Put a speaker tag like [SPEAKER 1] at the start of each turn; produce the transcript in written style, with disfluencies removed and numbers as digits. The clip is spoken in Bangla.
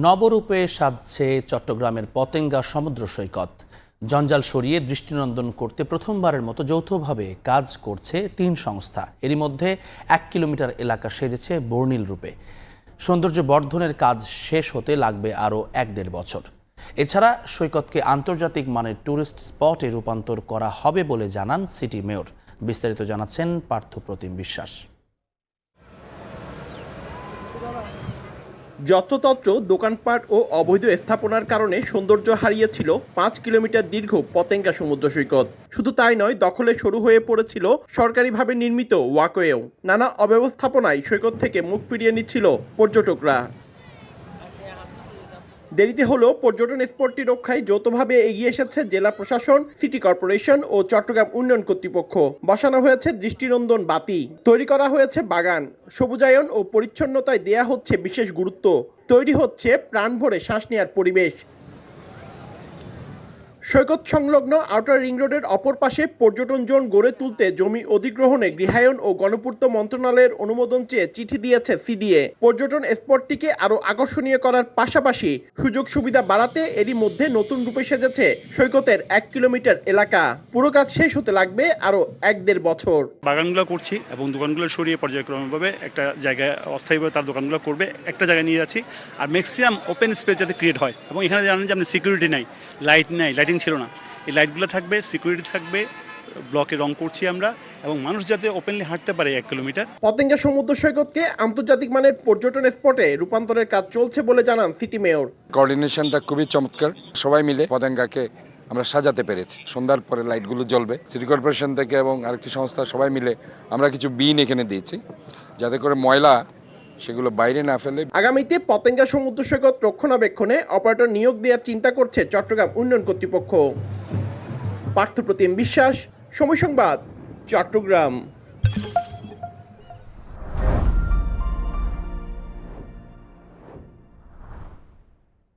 [SPEAKER 1] নবরূপে সাজছে চট্টগ্রামের পতেঙ্গা সমুদ্র সৈকত। জঞ্জাল সরিয়ে দৃষ্টিনন্দন করতে প্রথমবারের মতো যৌথভাবে কাজ করছে ৩ সংস্থা। এরই মধ্যে ১ কিলোমিটার এলাকা সেজেছে বর্ণিল রূপে। সৌন্দর্য বর্ধনের কাজ শেষ হতে লাগবে আরও ১-১.৫ বছর। এছাড়া সৈকতকে আন্তর্জাতিক মানের ট্যুরিস্ট স্পটে রূপান্তর করা হবে বলে জানান সিটি মেয়র। বিস্তারিত জানাচ্ছেন পার্থপ্রতিম বিশ্বাস।
[SPEAKER 2] যত্রতত্র দোকানপাট ও অবৈধ স্থাপনার কারণে সৌন্দর্য হারিয়েছিল ৫ কিলোমিটার দীর্ঘ পতেঙ্গা সমুদ্র সৈকত। শুধু তাই নয়, দখলে শুরু হয়ে পড়েছিল সরকারিভাবে নির্মিত ওয়াকওয়েও। নানা অব্যবস্থাপনায় সৈকত থেকে মুখ ফিরিয়ে নিচ্ছিল পর্যটকরা। দেরিতে হলেও পর্যটন স্পটটি রক্ষায় যৌথভাবে এগিয়ে এসেছে জেলা প্রশাসন, সিটি কর্পোরেশন ও চট্টগ্রাম উন্নয়ন কর্তৃপক্ষ। বসানো হয়েছে দৃষ্টিনন্দন বাতি, তৈরি করা হয়েছে বাগান, সবুজায়ন ও পরিচ্ছন্নতায় দেয়া হচ্ছে বিশেষ গুরুত্ব। তৈরি হচ্ছে প্রাণ ভরে শ্বাস নেওয়ার পরিবেশ। সৈকত সংলগ্ন আউটার রিং রোডের অপর পাশে পর্যটন জোন গড়ে তুলতে জমি অধিগ্রহণে গৃহায়ন ও গণপূর্ত মন্ত্রণালয়ের অনুমোদন চেয়ে চিঠি দিয়েছে সিডিএ। পর্যটন স্পটটিকে আরও আকর্ষণীয় করার পাশাপাশি সুযোগ সুবিধা বাড়াতে এরই মধ্যে নতুন রূপে সেজেছে সৈকতের ১ কিলোমিটার এলাকা। পুরো কাজ শেষ হতে লাগবে আরও ১-১.৫ বছর।
[SPEAKER 3] বাগানগুলো করছি এবং দোকানগুলো সরিয়ে পর্যায়ক্রমভাবে একটা জায়গায় অস্থায়ীভাবে তার দোকানগুলো করবে, একটা জায়গায় নিয়ে যাচ্ছি। আর ম্যাক্সিমাম ওপেন স্পেস যাতে ক্রিয়েট হয়। এবং এখানে জানেন যে আপনি সিকিউরিটি নাই, লাইট নাই, লাইটিং ছিল না, এই লাইটগুলো থাকবে, সিকিউরিটি থাকবে, ব্লকে রং করছি আমরা, এবং মানুষ যাতে ওপেনলি হাঁটতে পারে ১ কিলোমিটার।
[SPEAKER 2] পতেঙ্গা সমুদ্র সৈকতকে আন্তর্জাতিক মানের পর্যটন স্পটে রূপান্তরের কাজ চলছে বলে জানান সিটি মেয়র।
[SPEAKER 4] কোঅর্ডিনেশনটা খুবই চমৎকার, সবাই মিলে পতেঙ্গাকে আমরা সাজাতে পেরেছি। সন্ধ্যার পরে লাইটগুলো জ্বলবে। সিটি কর্পোরেশন থেকে এবং আরেকটি সংস্থা সবাই মিলে আমরা কিছু বিন এখানে দিয়েছি, যাতে করে ময়লা সেগুলো বাইরে না ফেলে।
[SPEAKER 2] আগামীতে পতেঙ্গা সমুদ্র সৈকত রক্ষণাবেক্ষণে অপারেটর নিয়োগ দেওয়ার চিন্তা করছে চট্টগ্রাম উন্নয়ন কর্তৃপক্ষ। পার্থপ্রতিম বিশ্বাস, সময় সংবাদ, চট্টগ্রাম।